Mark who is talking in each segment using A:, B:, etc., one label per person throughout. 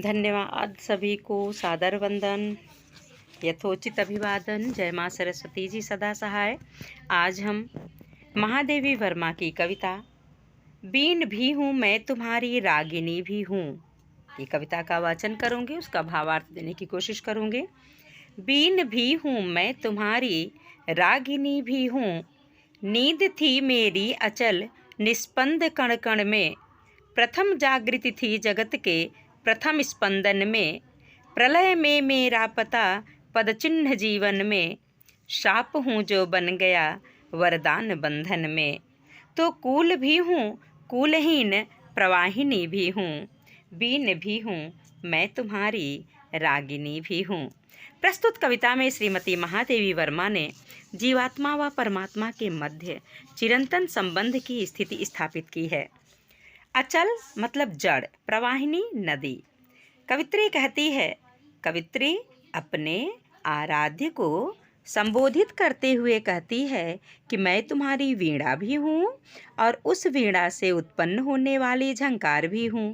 A: धन्यवाद सभी को। सादर वंदन, यथोचित अभिवादन। जय माँ सरस्वती जी सदा सहाय। आज हम महादेवी वर्मा की कविता बीन भी हूँ मैं तुम्हारी रागिनी भी हूँ, ये कविता का वाचन करूँगी, उसका भावार्थ देने की कोशिश करूँगी। बीन भी हूँ मैं तुम्हारी रागिनी भी हूँ, नींद थी मेरी अचल निस्पंद कण कण में, प्रथम जागृति थी जगत के प्रथम स्पंदन में, प्रलय में मेरा पता पद चिन्ह जीवन में, शाप हूँ जो बन गया वरदान बंधन में। तो कूल भी हूँ कूलहीन प्रवाहिनी भी हूँ, बीन भी हूँ मैं तुम्हारी रागिनी भी हूँ। प्रस्तुत कविता में श्रीमती महादेवी वर्मा ने जीवात्मा व परमात्मा के मध्य चिरंतन संबंध की स्थिति स्थापित की है। अचल मतलब जड़, प्रवाहिनी नदी। कवित्री कहती है, कवित्री अपने आराध्य को संबोधित करते हुए कहती है कि मैं तुम्हारी वीणा भी हूँ और उस वीणा से उत्पन्न होने वाली झंकार भी हूँ,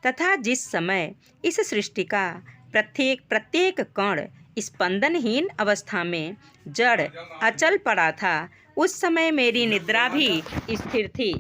A: तथा जिस समय इस सृष्टि का प्रत्येक कण स्पंदनहीन अवस्था में जड़ अचल पड़ा था, उस समय मेरी निद्रा भी स्थिर थी।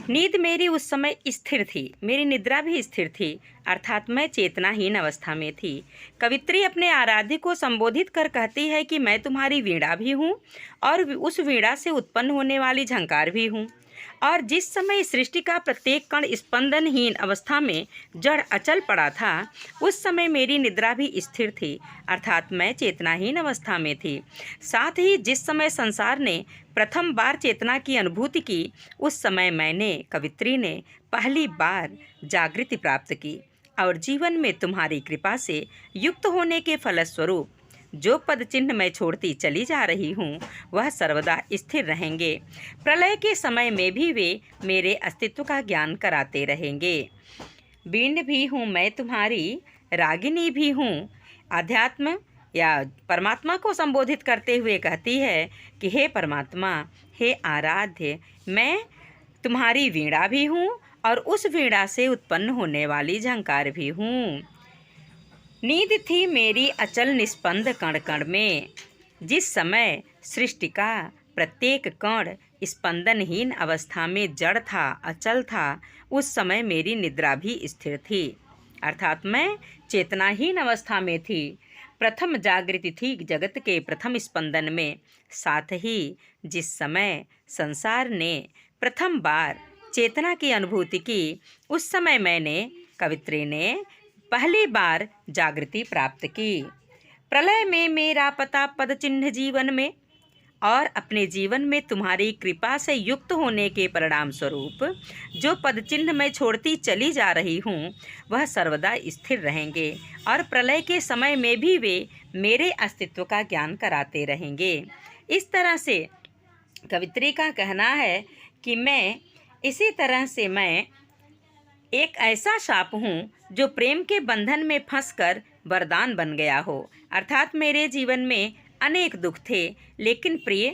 A: नींद मेरी उस समय स्थिर थी, मेरी निद्रा भी स्थिर थी, अर्थात मैं चेतनाहीन अवस्था में थी। कवित्री अपने आराध्य को संबोधित कर कहती है कि मैं तुम्हारी वीणा भी हूँ और उस वीणा से उत्पन्न होने वाली झंकार भी हूँ, और जिस समय सृष्टि का प्रत्येक कण स्पंदनहीन अवस्था में जड़ अचल पड़ा था, उस समय मेरी निद्रा भी स्थिर थी, अर्थात मैं चेतनाहीन अवस्था में थी। साथ ही जिस समय संसार ने प्रथम बार चेतना की अनुभूति की, उस समय मैंने, कवित्री ने, पहली बार जागृति प्राप्त की और जीवन में तुम्हारी कृपा से युक्त होने के फलस्वरूप जो पद चिन्ह मैं छोड़ती चली जा रही हूँ, वह सर्वदा स्थिर रहेंगे। प्रलय के समय में भी वे मेरे अस्तित्व का ज्ञान कराते रहेंगे। बीन भी हूँ मैं तुम्हारी रागिनी भी हूँ। आध्यात्म या परमात्मा को संबोधित करते हुए कहती है कि हे परमात्मा, हे आराध्य, मैं तुम्हारी वीणा भी हूँ और उस वीणा से उत्पन्न होने वाली झंकार भी हूँ। नींद थी मेरी अचल निस्पंद कण कण में, जिस समय सृष्टि का प्रत्येक कण स्पंदनहीन अवस्था में जड़ था, अचल था, उस समय मेरी निद्रा भी स्थिर थी, अर्थात मैं चेतनाहीन अवस्था में थी। प्रथम जागृति थी जगत के प्रथम स्पंदन में। साथ ही जिस समय संसार ने प्रथम बार चेतना की अनुभूति की, उस समय मैंने, कवित्री ने, पहली बार जागृति प्राप्त की। प्रलय में मेरा पता पद चिन्ह जीवन में, और अपने जीवन में तुम्हारी कृपा से युक्त होने के परिणाम स्वरूप जो पद चिन्ह मैं छोड़ती चली जा रही हूँ, वह सर्वदा स्थिर रहेंगे और प्रलय के समय में भी वे मेरे अस्तित्व का ज्ञान कराते रहेंगे। इस तरह से कवित्री का कहना है कि इसी तरह से मैं एक ऐसा शाप हूँ जो प्रेम के बंधन में फंसकर वरदान बन गया हो, अर्थात मेरे जीवन में अनेक दुख थे, लेकिन प्रिय,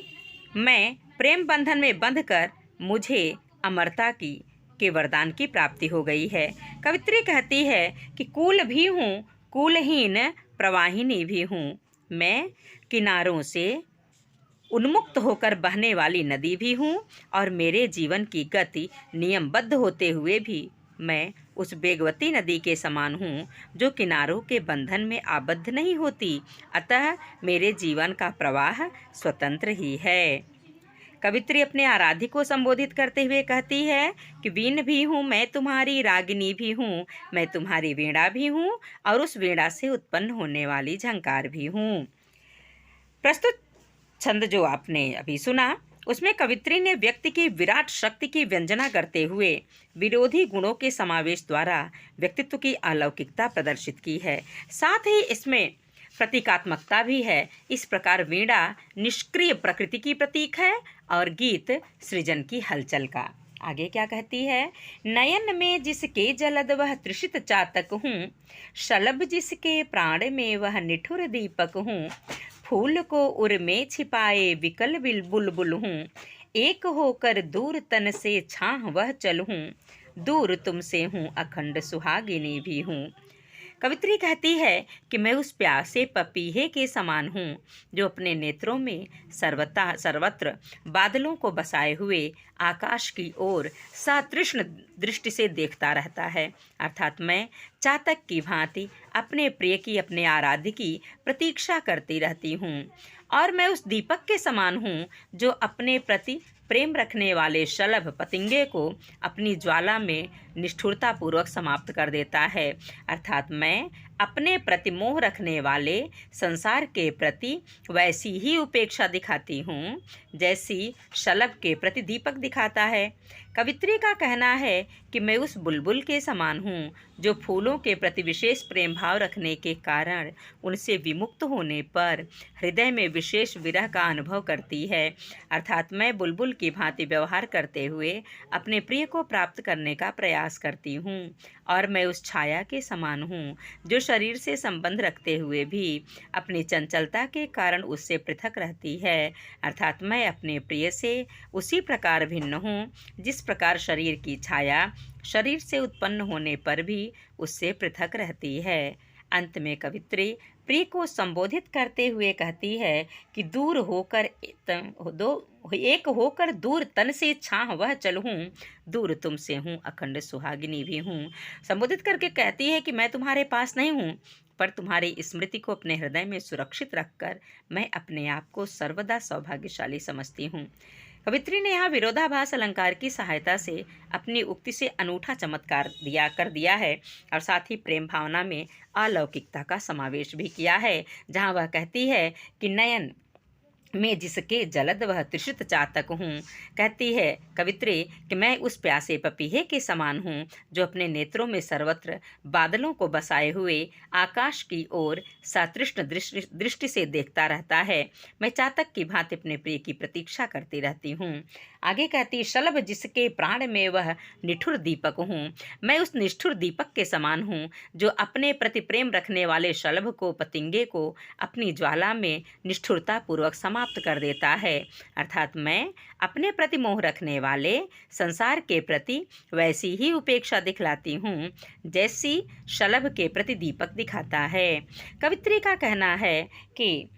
A: मैं प्रेम बंधन में बंधकर मुझे अमरता के वरदान की प्राप्ति हो गई है। कवित्री कहती है कि कूल भी हूँ कूलहीन प्रवाहिनी भी हूँ, मैं किनारों से उन्मुक्त होकर बहने वाली नदी भी हूँ और मेरे जीवन की गति नियमबद्ध होते हुए भी मैं उस वेगवती नदी के समान हूँ जो किनारों के बंधन में आबद्ध नहीं होती, अतः मेरे जीवन का प्रवाह स्वतंत्र ही है। कवित्री अपने आराध्य को संबोधित करते हुए कहती है कि बीन भी हूँ मैं तुम्हारी रागिनी भी हूँ, मैं तुम्हारी वीणा भी हूँ और उस वीणा से उत्पन्न होने वाली झंकार भी हूँ। प्रस्तुत छंद जो आपने अभी सुना, उसमें कवित्री ने व्यक्ति की विराट शक्ति की व्यंजना करते हुए विरोधी गुणों के समावेश द्वारा व्यक्तित्व की अलौकिकता प्रदर्शित की है। साथ ही इसमें प्रतीकात्मकता भी है। इस प्रकार वीणा निष्क्रिय प्रकृति की प्रतीक है और गीत सृजन की हलचल का। आगे क्या कहती है? नयन में जिसके जलद वह तृषित चातक हूँ, शलभ जिसके प्राण में वह निठुर दीपक हूँ, फूल को उर में छिपाए विकल बुलबुल हूँ, एक होकर दूर तन से छाह वह चल हूँ, दूर तुमसे हूँ अखंड सुहागिनी भी हूँ। कवित्री कहती है कि मैं उस प्यासे पपीहे के समान हूँ जो अपने नेत्रों में सर्वत्र बादलों को बसाए हुए आकाश की ओर सतृष्ण दृष्टि से देखता रहता है। अर्थात मैं चातक की भांति अपने प्रिय की, अपने आराध्य की प्रतीक्षा करती रहती हूँ। और मैं उस दीपक के समान हूँ जो अपने प्रति प्रेम रखने वाले शलभ पतंगे को अपनी ज्वाला में निष्ठुरतापूर्वक समाप्त कर देता है। अर्थात मैं अपने प्रति मोह रखने वाले संसार के प्रति वैसी ही उपेक्षा दिखाती हूँ जैसी शलभ के प्रति दीपक दिखाता है। कवित्री का कहना है कि मैं उस बुलबुल के समान हूँ जो फूलों के प्रति विशेष प्रेम भाव रखने के कारण उनसे विमुक्त होने पर हृदय में विशेष विरह का अनुभव करती है। अर्थात मैं बुलबुल की भांति व्यवहार करते हुए अपने प्रिय को प्राप्त करने का प्रयास करती हूँ। और मैं उस छाया के समान हूँ जो शरीर से संबंध रखते हुए भी अपनी चंचलता के कारण उससे पृथक रहती है। अर्थात मैं अपने प्रिय से उसी प्रकार भिन्न हूँ जिस प्रकार शरीर की छाया शरीर से उत्पन्न होने पर भी उससे पृथक रहती है। अंत में कवित्री प्रिय को संबोधित करते हुए कहती है कि एक होकर दूर तन से छाह वह चलूँ, दूर तुमसे हूँ अखंड सुहागिनी भी हूँ। संबोधित करके कहती है कि मैं तुम्हारे पास नहीं हूँ, पर तुम्हारी स्मृति को अपने हृदय में सुरक्षित रखकर मैं अपने आप को सर्वदा सौभाग्यशाली समझती हूँ। कवित्री ने यहाँ विरोधाभास अलंकार की सहायता से अपनी उक्ति से अनूठा चमत्कार कर दिया है और साथ ही प्रेम भावना में अलौकिकता का समावेश भी किया है, जहाँ वह कहती है कि नयन मैं जिसके जलद वह त्रिषित चातक हूँ। कहती है कवित्री कि मैं उस प्यासे पपीहे के समान हूँ जो अपने नेत्रों में सर्वत्र बादलों को बसाए हुए आकाश की ओर सतृष्ण दृष्टि से देखता रहता है। मैं चातक की भांति अपने प्रिय की प्रतीक्षा करती रहती हूँ। आगे कहती, शलभ जिसके प्राण में वह निठुर दीपक हूँ। मैं उस निष्ठुर दीपक के समान हूँ जो अपने प्रति प्रेम रखने वाले शलभ को, पतंगे को अपनी ज्वाला में निष्ठुरता पूर्वक समाप्त कर देता है। अर्थात मैं अपने प्रति मोह रखने वाले संसार के प्रति वैसी ही उपेक्षा दिखलाती हूँ जैसी शलभ के प्रति दीपक दिखाता है। कवित्री का कहना है कि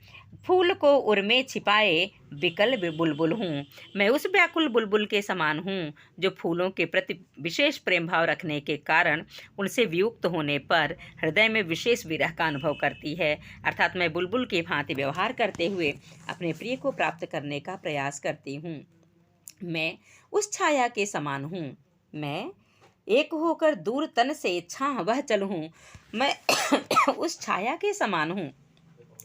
A: फूल को उर में छिपाए विकल बुलबुल हूँ। मैं उस व्याकुल बुलबुल के समान हूँ जो फूलों के प्रति विशेष प्रेम भाव रखने के कारण उनसे वियुक्त होने पर हृदय में विशेष विरह का अनुभव करती है। अर्थात मैं बुलबुल की भांति व्यवहार करते हुए अपने प्रिय को प्राप्त करने का प्रयास करती हूँ। मैं उस छाया के समान हूँ। मैं एक होकर दूर तन से छाह वह चलूँ। मैं उस छाया के समान हूँ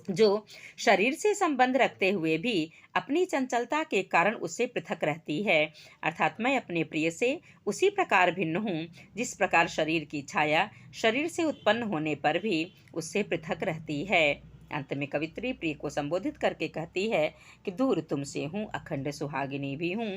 A: जो शरीर से संबंध रखते हुए भी अपनी चंचलता के कारण उससे पृथक रहती है। अर्थात मैं अपने प्रिय से उसी प्रकार भिन्न हूँ जिस प्रकार शरीर की छाया शरीर से उत्पन्न होने पर भी उससे पृथक रहती है। अंत में कवित्री प्रिय को संबोधित करके कहती है कि दूर तुमसे हूँ अखंड सुहागिनी भी हूँ।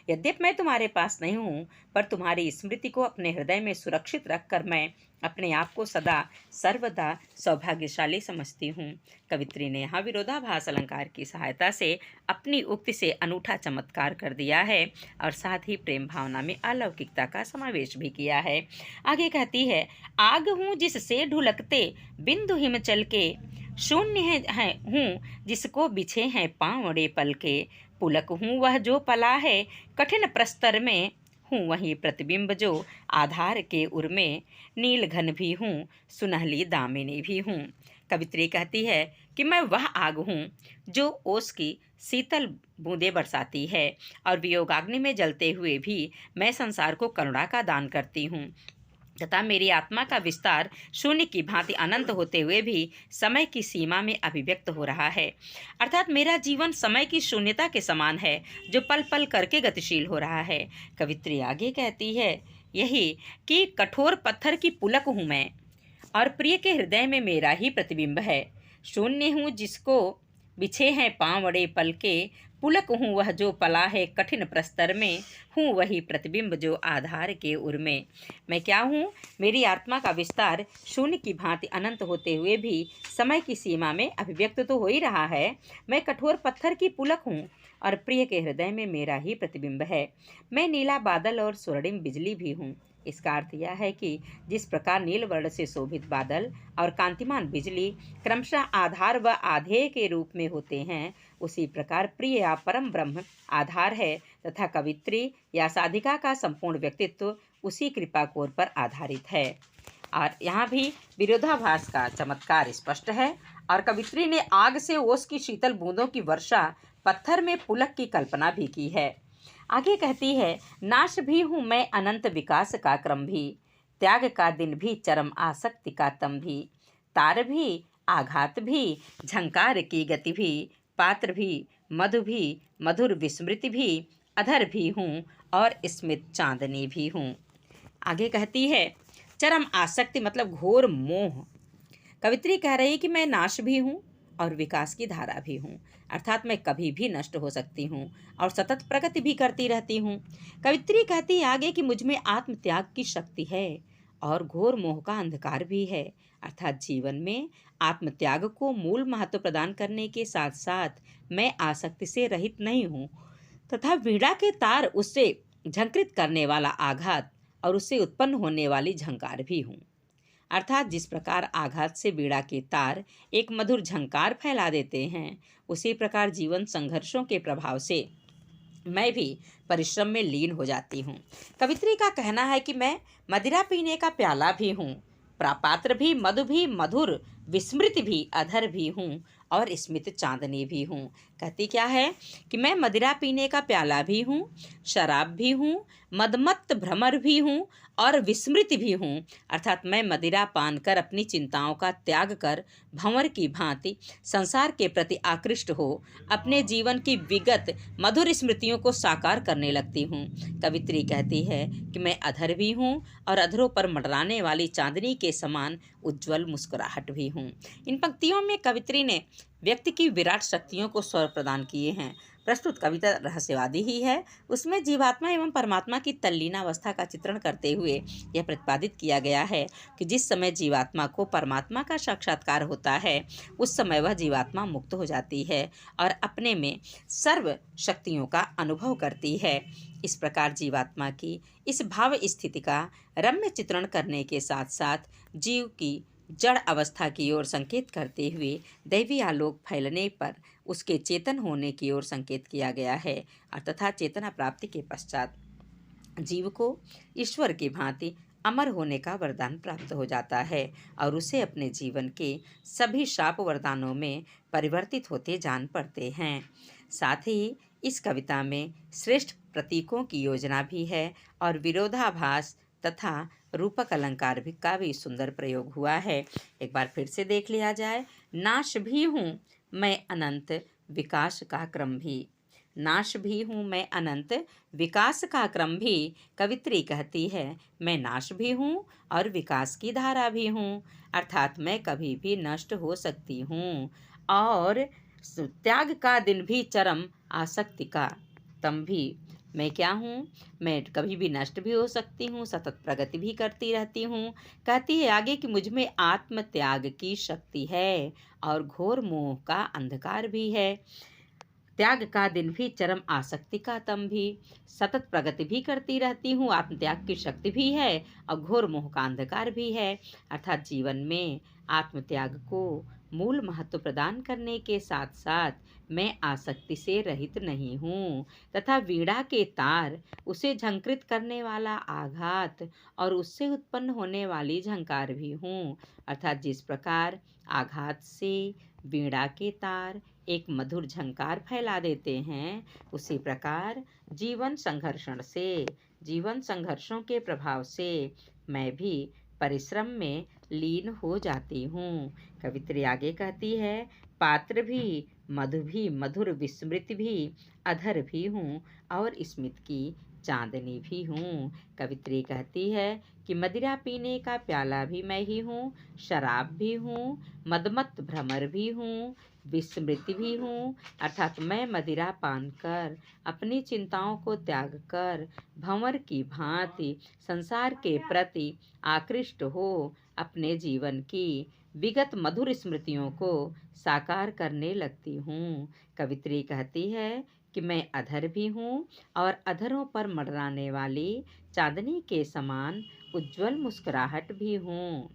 A: यद्यपि मैं तुम्हारे पास नहीं हूँ, पर तुम्हारी स्मृति को अपने हृदय में सुरक्षित रखकर मैं अपने आप को सदा सर्वदा सौभाग्यशाली समझती हूँ। कवित्री ने यहाँ विरोधाभास अलंकार की सहायता से अपनी उक्ति से अनूठा चमत्कार कर दिया है और साथ ही प्रेम भावना में अलौकिकता का समावेश भी किया है। आगे कहती है, आग हूँ जिससे ढुलकते बिंदु हिमचल के, शून्य है हूँ जिसको बिछे हैं पांवड़े पल के, पुलक हूँ वह जो पला है कठिन प्रस्तर में, हूँ वही प्रतिबिंब जो आधार के उर में, नील घन भी हूँ सुनहली दामिनी भी हूँ। कवित्री कहती है कि मैं वह आग हूँ जो ओस की शीतल बूंदें बरसाती है और वियोगाग्नि में जलते हुए भी मैं संसार को करुणा का दान करती हूँ तथा मेरी आत्मा का विस्तार शून्य की भांति अनंत होते हुए भी समय की सीमा में अभिव्यक्त हो रहा है। अर्थात मेरा जीवन समय की शून्यता के समान है जो पल पल करके गतिशील हो रहा है। कवित्री आगे कहती है यही कि कठोर पत्थर की पुलक हूँ मैं और प्रिय के हृदय में मेरा ही प्रतिबिंब है। शून्य हूँ जिसको बिछे हैं पांवड़े पल के, पुलक हूँ वह जो पला है कठिन प्रस्तर में, हूँ वही प्रतिबिंब जो आधार के उर में। मैं क्या हूँ? मेरी आत्मा का विस्तार शून्य की भांति अनंत होते हुए भी समय की सीमा में अभिव्यक्त तो हो ही रहा है। मैं कठोर पत्थर की पुलक हूँ और प्रिय के हृदय में मेरा ही प्रतिबिंब है। मैं नीला बादल और स्वर्णिम बिजली भी हूँ। इसका अर्थ यह है कि जिस प्रकार नील वर्ण से शोभित बादल और कांतिमान बिजली क्रमशः आधार व आधेय के रूप में होते हैं, उसी प्रकार प्रिय या परम ब्रह्म आधार है तथा कवित्री या साधिका का संपूर्ण व्यक्तित्व उसी कृपा कोर पर आधारित है। और यहाँ भी विरोधाभास का चमत्कार स्पष्ट है। और कवित्री ने आग से ओस की शीतल बूंदों की वर्षा, पत्थर में पुलक की कल्पना भी की है। आगे कहती है, नाश भी हूँ मैं अनंत विकास का क्रम भी, त्याग का दिन भी चरम आसक्ति का तम भी, तार भी आघात भी झंकार की गति भी, पात्र भी मधु भी मधुर विस्मृति भी, अधर भी हूँ और स्मित चांदनी भी हूँ। आगे कहती है, चरम आसक्ति मतलब घोर मोह। कवित्री कह रही कि मैं नाश भी हूँ और विकास की धारा भी हूँ, अर्थात मैं कभी भी नष्ट हो सकती हूँ और सतत प्रगति भी करती रहती हूँ। कवित्री कहती आगे कि मुझ में आत्मत्याग की शक्ति है और घोर मोह का अंधकार भी है, अर्थात जीवन में आत्मत्याग को मूल महत्व प्रदान करने के साथ साथ मैं आसक्ति से रहित नहीं हूँ तथा वीणा के तार उससे झंकृत करने वाला आघात और उससे उत्पन्न होने वाली झंकार भी हूँ। अर्थात जिस प्रकार आघात से वीणा के तार एक मधुर झंकार फैला देते हैं, उसी प्रकार जीवन संघर्षों के प्रभाव से मैं भी परिश्रम में लीन हो जाती हूँ। कवित्री का कहना है कि मैं मदिरा पीने का प्याला भी हूँ, पात्र भी मधु भी मधुर विस्मृति भी, अधर भी हूँ और स्मित चांदनी भी हूँ। कहती क्या है कि मैं मदिरा पीने का प्याला भी हूँ, शराब भी हूँ, मदमत्त भ्रमर भी हूँ और विस्मृति भी हूँ। अर्थात मैं मदिरा पान कर अपनी चिंताओं का त्याग कर भंवर की भांति संसार के प्रति आकृष्ट हो अपने जीवन की विगत मधुर स्मृतियों को साकार करने लगती हूँ। कवित्री कहती है कि मैं अधर भी हूँ और अधरों पर मंडराने वाली चांदनी के समान उज्ज्वल मुस्कुराहट भी हूँ। इन पंक्तियों में कवित्री ने व्यक्ति की विराट शक्तियों को स्वर प्रदान किए हैं। प्रस्तुत कविता रहस्यवादी ही है। उसमें जीवात्मा एवं परमात्मा की तल्लीनावस्था का चित्रण करते हुए यह प्रतिपादित किया गया है कि जिस समय जीवात्मा को परमात्मा का साक्षात्कार होता है, उस समय वह जीवात्मा मुक्त हो जाती है और अपने में सर्व शक्तियों का अनुभव करती है। इस प्रकार जीवात्मा की इस भाव स्थिति का रम्य चित्रण करने के साथ साथ जीव की जड़ अवस्था की ओर संकेत करते हुए दैवी आलोक फैलने पर उसके चेतन होने की ओर संकेत किया गया है और तथा चेतना प्राप्ति के पश्चात जीव को ईश्वर की भांति अमर होने का वरदान प्राप्त हो जाता है और उसे अपने जीवन के सभी शाप वरदानों में परिवर्तित होते जान पड़ते हैं। साथ ही इस कविता में श्रेष्ठ प्रतीकों की योजना भी है और विरोधाभास तथा रूपक अलंकार भी का भी सुंदर प्रयोग हुआ है। एक बार फिर से देख लिया जाए। नाश भी हूँ मैं अनंत विकास का क्रम भी, नाश भी हूँ मैं अनंत विकास का क्रम भी। कवित्री कहती है मैं नाश भी हूँ और विकास की धारा भी हूँ, अर्थात मैं कभी भी नष्ट हो सकती हूँ और त्याग का दिन भी चरम आसक्ति का तम भी। मैं क्या हूँ? मैं कभी भी नष्ट भी हो सकती हूँ, सतत प्रगति भी करती रहती हूँ। कहती है आगे कि मुझ में आत्म त्याग की शक्ति है और घोर मोह का अंधकार भी है। त्याग का दिन भी चरम आसक्ति का तम भी, सतत प्रगति भी करती रहती हूँ, आत्मत्याग की शक्ति भी है और घोर मोह का अंधकार भी है। अर्थात जीवन में आत्मत्याग को मूल महत्व प्रदान करने के साथ साथ मैं आसक्ति से रहित नहीं हूँ तथा वीणा के तार, उसे झंकृत करने वाला आघात और उससे उत्पन्न होने वाली झंकार भी हूँ। अर्थात जिस प्रकार आघात से वीणा के तार एक मधुर झंकार फैला देते हैं, उसी प्रकार जीवन संघर्षों के प्रभाव से मैं भी परिश्रम में लीन हो जाती हूँ। कवित्री आगे कहती है पात्र भी मधु भी मधुर विस्मृति भी, अधर भी हूँ और स्मित की चांदनी भी हूँ। कवित्री कहती है कि मदिरा पीने का प्याला भी मैं ही हूँ, शराब भी हूँ, मदमत्त भ्रमर भी हूँ, विस्मृति भी हूँ। अर्थात मैं मदिरा पान कर अपनी चिंताओं को त्याग कर भंवर की भांति संसार के प्रति आकृष्ट हो अपने जीवन की विगत मधुर स्मृतियों को साकार करने लगती हूँ। कवित्री कहती है कि मैं अधर भी हूँ और अधरों पर मंडराने वाली चांदनी के समान उज्जवल मुस्कुराहट भी हूँ।